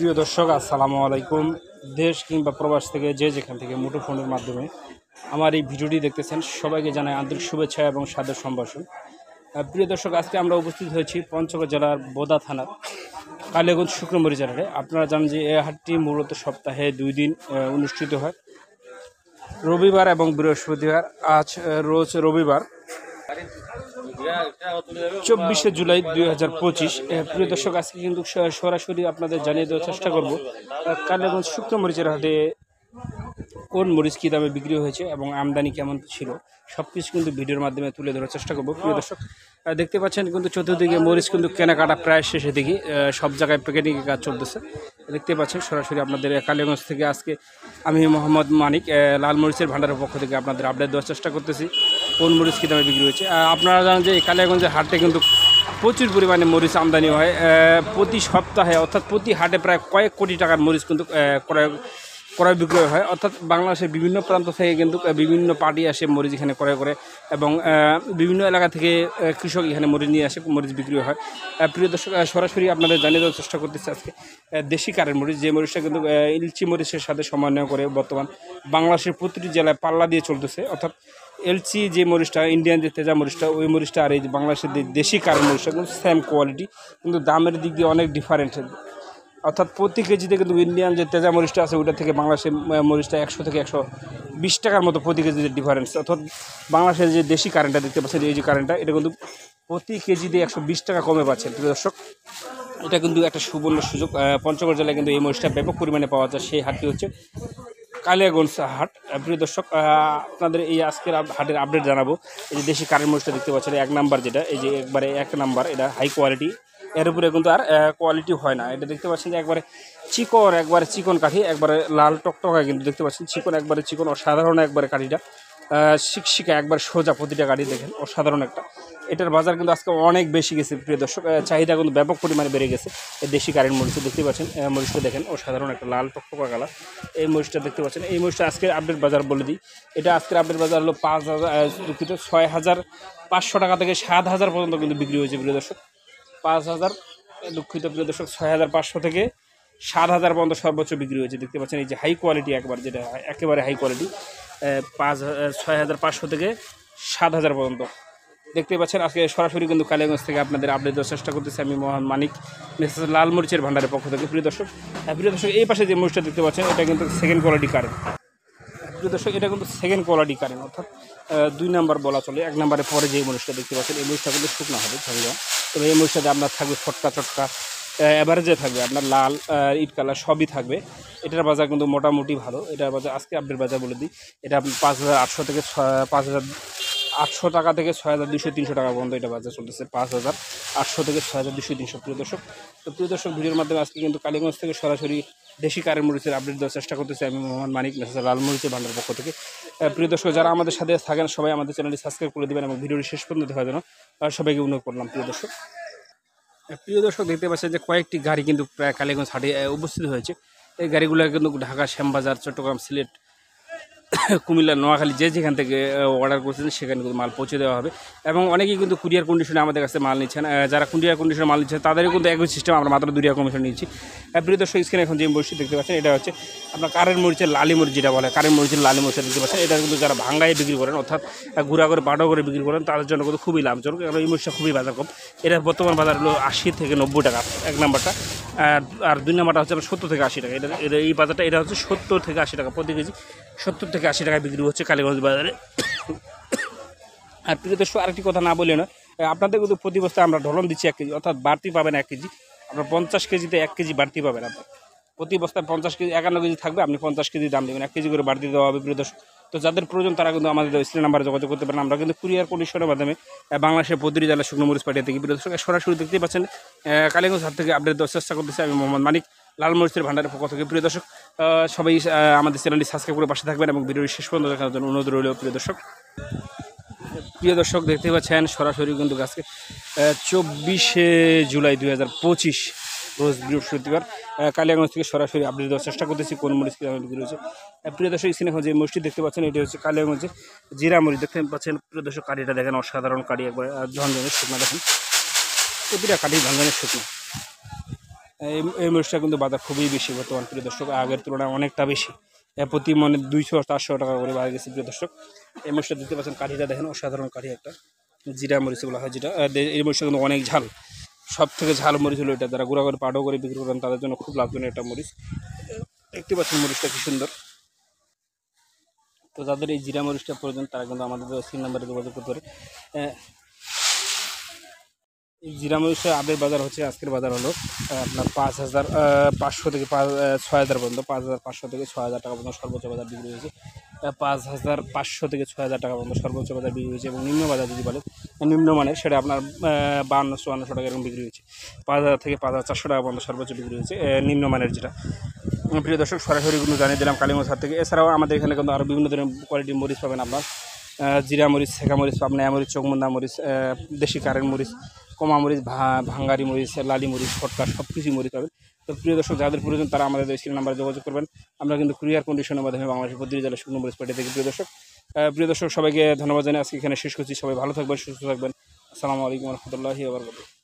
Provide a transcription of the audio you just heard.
প্রিয় দর্শক আসসালামু আলাইকুম। দেশ কিংবা প্রবাস থেকে যে যেখান থেকে মুঠোফোনের মাধ্যমে আমার এই ভিডিওটি দেখতেছেন সবাইকে জানাই আন্তরিক শুভেচ্ছা এবং সাদর সম্ভাষণ। প্রিয় দর্শক, আজকে আমরা উপস্থিত হয়েছি পঞ্চগড় জেলার বোদা থানার কালিয়াগঞ্জ শুক্রমরিচ হাটে। আপনারা জানেন যে এই হাটটি মূলত সপ্তাহে 2 দিন অনুষ্ঠিত হয়, রবিবার এবং বৃহস্পতিবার। আজ রোজ রবিবার 24শে জুলাই 2025। প্রিয় দর্শক, আজকে কিন্তু সরাসরি আপনাদের জানিয়ে দেওয়ার চেষ্টা করব কালিয়াগঞ্জ শুকনো মরিচের হাটে কোন মরিচ কী দামে বিক্রি হয়েছে এবং আমদানি কেমন ছিল, সব কিছু কিন্তু ভিডিওর মাধ্যমে তুলে ধরার চেষ্টা করব। প্রিয় দর্শক, দেখতে পাচ্ছেন কিন্তু চতুর্দিকে মরিচ কিন্তু কেনাকাটা প্রায় শেষের দিকে, সব জায়গায় প্যাকেটিংয়ের কাজ চলতেছে। দেখতে পাচ্ছেন সরাসরি আপনাদের কালিয়াগঞ্জ থেকে আজকে আমি মোহাম্মদ মানিক লাল মরিচের ভান্ডারের পক্ষ থেকে আপনাদের আপডেট দেওয়ার চেষ্টা করতেছি কোন মরিচ কী দামে বিক্রি হয়েছে। আপনারা জানেন যে এই কালিয়াগঞ্জের হাটে কিন্তু প্রচুর পরিমাণে মরিচ আমদানি হয়। প্রতি সপ্তাহে অর্থাৎ প্রতি হাটে প্রায় কয়েক কোটি টাকার মরিচ কিন্তু ক্রয় বিক্রয় হয়। অর্থাৎ বাংলাদেশের বিভিন্ন প্রান্ত থেকে কিন্তু বিভিন্ন পার্টি আসে মরিচ এখানে ক্রয় করে এবং বিভিন্ন এলাকা থেকে কৃষক এখানে মরিচ নিয়ে আসে, মরিচ বিক্রি হয়। প্রিয় দর্শক, সরাসরি আপনাদের জানিয়ে দেওয়ার চেষ্টা করতেছি আজকে দেশি কারের মরিচ, যে মরিচটা কিন্তু ইলচি মরিচের সাথে সমন্বয় করে বর্তমান বাংলাদেশের প্রতিটি জেলায় পাল্লা দিয়ে চলতেছে। অর্থাৎ এলচি যে মরিচটা, ইন্ডিয়ান যে তেজা মরিচটা, ওই মরিচটা আর এই বাংলাদেশের দেশি কারের মরিচটা কিন্তু সেম কোয়ালিটি, কিন্তু দামের দিক দিয়ে অনেক ডিফারেন্ট। অর্থাৎ প্রতি কেজিতে কিন্তু ইন্ডিয়ান যে তেজা মরিচটা আছে ওইটা থেকে বাংলাদেশের মরিচটা 100 থেকে 120 টাকার মতো প্রতি কেজিতে ডিফারেন্স। অর্থাৎ বাংলাদেশের যে দেশি কারেন্টটা দেখতে পাচ্ছেন, এই যে কারেন্টটা, এটা কিন্তু প্রতি কেজিতে 120 টাকা কমে পাচ্ছেন। প্রিয় দর্শক, এটা কিন্তু একটা সুবর্ণ সুযোগ। পঞ্চগড় জেলায় কিন্তু এই মরিচটা ব্যাপক পরিমাণে পাওয়া যায়। সেই হাটটি হচ্ছে কালিয়াগঞ্জ হাট। প্রিয় দর্শক, আপনাদের এই আজকের হাটের আপডেট জানাবো। এই যে দেশি কারেন্ট মরিচটা দেখতে পাচ্ছেন 1 নাম্বার, যেটা এই যে একবারে 1 নাম্বার, এটা হাই কোয়ালিটি, এর উপরে কিন্তু আর কোয়ালিটি হয় না। এটা দেখতে পাচ্ছেন যে একবারে চিকন, একবারে চিকন কাঠি, একবারে লাল টকটকা, কিন্তু দেখতে পাচ্ছেন চিকন, একবারে চিকন, অসাধারণ একবারে কাঠিটা, শিকশিকা একবার সোজা প্রতিটা গাড়ি দেখেন, অসাধারণ একটা। এটার বাজার কিন্তু আজকে অনেক বেশি গেছে। প্রিয় দর্শক, চাহিদা কিন্তু ব্যাপক পরিমাণে বেড়ে গেছে এই দেশি কারেন্ট মরিচ। দেখতে পাচ্ছেন মরিচটা দেখেন, অসাধারণ একটা লাল টকটকা কালার এই মরিচটা দেখতে পাচ্ছেন। এই মরিচটা আজকের আপডেট বাজার বলে দিই। এটা আজকের আপডেট বাজার হলো 6,500 টাকা থেকে 7,000 পর্যন্ত কিন্তু বিক্রি হয়েছে। প্রিয় দর্শক, 5,000 প্রিয় দর্শক, 6,500 থেকে 7,000 পর্যন্ত সর্বোচ্চ বিক্রি হয়েছে। দেখতে পাচ্ছেন এই যে হাই কোয়ালিটি, একবার যেটা একেবারে হাই কোয়ালিটি, 6,500 থেকে 7,000 পর্যন্ত দেখতে পাচ্ছেন। আজকে সরাসরি কিন্তু কালিয়াগঞ্জ থেকে আপনাদের আপডেট দেওয়ার চেষ্টা করতেছি আমি মোহাম্মদ মানিক, লাল মরিচের ভান্ডারের পক্ষ থেকে। প্রিয় দর্শক, এই পাশে যে মরিচটা দেখতে পাচ্ছেন, এটা কিন্তু সেকেন্ড কোয়ালিটি কারেন্ট। প্রিয় দর্শক, এটা কিন্তু সেকেন্ড কোয়ালিটি কারেন্ট, অর্থাৎ 2 নাম্বার বলা চলে। 1 নাম্বারের পরে যে মরিচটা দেখতে পাচ্ছেন, এই মরিচটা কিন্তু শুকনো হবে ঝালুয়া। তবে এই মরিচটাতে আপনার থাকবে ফটকা চটকা, অ্যাভারেজে থাকবে আপনার লাল, ইট কালার সবই থাকবে। এটার বাজার কিন্তু মোটামুটি ভালো। এটার বাজার আজকে আপডেট বাজার বলে দিই। এটা আপনি 5,800 থেকে 5,800 টাকা থেকে 6,200-300 টাকা পর্যন্ত এটা বাজার চলতেছে। 5,800 থেকে 6,200-300। প্রিয় দর্শক, তো প্রিয় দর্শক, ভিডিওর মাধ্যমে আজকে কিন্তু কালিয়াগঞ্জ থেকে সরাসরি দেশি কারেন্ট মরিচের আপডেট দেওয়ার চেষ্টা করতেছি আমি মোহাম্মদ মানিক, লাল মরিচের ভান্ডারের পক্ষ থেকে। প্রিয় দর্শক, যারা আমাদের সাথে থাকেন সবাই আমাদের চ্যানেলটি সাবস্ক্রাইব করে দেবেন এবং ভিডিওটি শেষ পর্যন্ত দেখার জন্য সবাইকে অনুরোধ করলাম। প্রিয় দর্শক, দেখতে পাচ্ছেন যে কয়েকটি গাড়ি কিন্তু প্রায় কালিয়াগঞ্জ হাটে উপস্থিত হয়েছে। এই গাড়িগুলো কিন্তু ঢাকা, শ্যামবাজার, চট্টগ্রাম, সিলেট, কুমিল্লা, নোয়াখালী যে যেখান থেকে অর্ডার করছেন সেখানে কিন্তু মাল পৌঁছে দেওয়া হবে এবং অনেকেই কিন্তু কুরিয়ার কন্ডিশনে আমাদের কাছে মাল নিচ্ছেন। যারা কুরিয়ার কন্ডিশনে মাল নিচ্ছেন তাদেরও কিন্তু একই সিস্টেম, আমরা মাত্র 2 টাকা কমিশন নিচ্ছি। প্রিয় দর্শক, স্ক্রিনে এখন যে মরিচটি দেখতে পাচ্ছেন, এটা হচ্ছে আপনার কারেন্ট মরিচের লালি মরিচ, যেটা বলে কারেন্ট মরিচের লালি মরিচ দেখতে পাচ্ছেন। এটা কিন্তু যারা ভাঙ্গায় বিক্রি করেন, অর্থাৎ গুঁড়া করে বাটো করে বিক্রি করেন, তাদের জন্য কিন্তু খুবই লাভজনক, কারণ এই মরিচটা খুবই বাজার কম। এটা বর্তমান বাজার হলো 80 থেকে 90 টাকা 1 নাম্বারটা, আর 2 নাম্বারটা হচ্ছে 70 থেকে 80 টাকা। এটা এই বাজারটা এটা হচ্ছে 70 থেকে 80 টাকা প্রতি কেজি, 70 থেকে 80 টাকায় বিক্রি হচ্ছে কালীগঞ্জ বাজারে। আর প্রিয় দর্শক, আরেকটি কথা না বলে না, আপনাদের কিন্তু প্রতি বস্তায় আমরা ঢলন দিচ্ছি 1 কেজি, অর্থাৎ বাড়তি পাবেন 1 কেজি। আপনার 50 কেজিতে 1 কেজি বাড়তি পাবেন। আপনার প্রতি বস্তায় 50 কেজি, 51 কেজি থাকবে, আপনি 50 কেজি দাম দেবেন, 1 কেজি করে বাড়তি দেওয়া হবে। প্রিয় দর্শক, তো যাদের প্রয়োজন তারা কিন্তু আমাদের স্ক্রিন নাম্বারে যোগাযোগ করতে পারেন। আমরা কিন্তু কুরিয়ার কন্ডিশনের মাধ্যমে বাংলাদেশের প্রতিটি জেলায় শুকনো মরিচ পাঠিয়ে থাকি। প্রিয় দর্শক, সরাসরি দেখতেই পাচ্ছেন কালিয়াগঞ্জ হাট থেকে আপডেট দেওয়ার চেষ্টা করতেছি আমি মোহাম্মদ মানিক, লাল মরিচের ভান্ডারের পক্ষ থেকে। প্রিয় দর্শক, সবাই আমাদের চ্যানেলটি সাবস্ক্রাইব করে পাশে থাকবেন এবং ভিডিওটি শেষ পর্যন্ত দেখার জন্য অনুরোধ রইল। প্রিয় দর্শক, দেখতে পাচ্ছেন সরাসরি কিন্তু আজকে 24শে জুলাই 2025 রোজ বৃহস্পতিবার কালিয়াগঞ্জ থেকে সরাসরি আপডেট দেওয়ার চেষ্টা করতেছি কোন মরিচ কী বিক্রি হয়েছে। প্রিয় দর্শক, স্ক্রিনে এখন যে মরিচটি দেখতে পাচ্ছেন, এটি হচ্ছে কালিয়াগঞ্জে জিরা মরিচ দেখতে পাচ্ছেন। প্রিয় দর্শক, কাঠিটা দেখেন, অসাধারণ কাঠি, একবার ঝনঝনের শুকনা দেখেন, প্রতিটা কাঠি ঝনঝনের শুকনো। এই মরিচটা কিন্তু বাজার খুবই বেশি বর্তমান প্রিয় দর্শক, আগের তুলনায় অনেকটা বেশি। প্রতি মনে 200-400 টাকা করে বাড়ে গেছে প্রিয় দর্শক। এই মরিচটা দেখতে পাচ্ছেন, কাঠিটা দেখেন অসাধারণ কাঠি, একটা জিরা মরিচ বলা হয় যেটা। এই মরিচটা কিন্তু অনেক ঝাল, সব থেকে ঝাল মরিচ হলো এটা। যারা গুঁড়া করে পাউডার করে বিক্রি করেন তাদের জন্য খুব লাভজনক একটা মরিচ। দেখতে পাচ্ছেন মরিচটা কি সুন্দর। তো যাদের এই জিরা মরিচটা প্রয়োজন তারা কিন্তু আমাদের স্ক্রিন নাম্বারে যোগাযোগ করতে পারে। এই জিরা মরিচের আপডেট বাজার হচ্ছে, আজকের বাজার হলো আপনার 5,500 থেকে 6,000 পর্যন্ত, 5,500 থেকে 6,000 টাকা পর্যন্ত সর্বোচ্চ বাজার বিক্রি হয়েছে। 5,500 থেকে 6,000 টাকা পর্যন্ত সর্বোচ্চ বাজার বিক্রি হয়েছে। এবং নিম্ন বাজার যদি বলেন নিম্নমানের, সেটা আপনার 5200-5400 টাকা এরকম বিক্রি হয়েছে। 5,000 থেকে 5,400 টাকা পর্যন্ত সর্বোচ্চ বিক্রি হয়েছে নিম্নমানের যেটা। প্রিয় দর্শক, সরাসরি কিন্তু জানিয়ে দিলাম কালীগঞ্জ হাট থেকে। এছাড়াও আমাদের এখানে কিন্তু আরও বিভিন্ন ধরনের কোয়ালিটির মরিচ পাবেন আপনার। জিরা মরিচ, শেখা মরিচ, পাবনা মরিচ, চকমন্দা মরিচ, দেশি কারেন্ট মরিচ, কমা মরিচ, ভাঙ্গারি মরিচ, লালি মরিচ, ফটকা, সব কিছুই মরিচ পাবেন। তো প্রিয় দর্শক, যাদের প্রয়োজন তারা আমাদের স্ক্রিন নাম্বারে যোগাযোগ করবেন। আমরা কিন্তু কুরিয়ার কন্ডিশনের মাধ্যমে বাংলাদেশের প্রতিটি জেলায় শুকনো মরিচ পাঠিয়ে থাকি। প্রিয় দর্শক সবাইকে ধন্যবাদ জানিয়ে আজকে এখানে শেষ করছি। সবাই ভালো থাকবেন, সুস্থ থাকবেন। আসসালামু আলাইকুম রহমতুল্লাহি ওয়া বারাকাতুহু।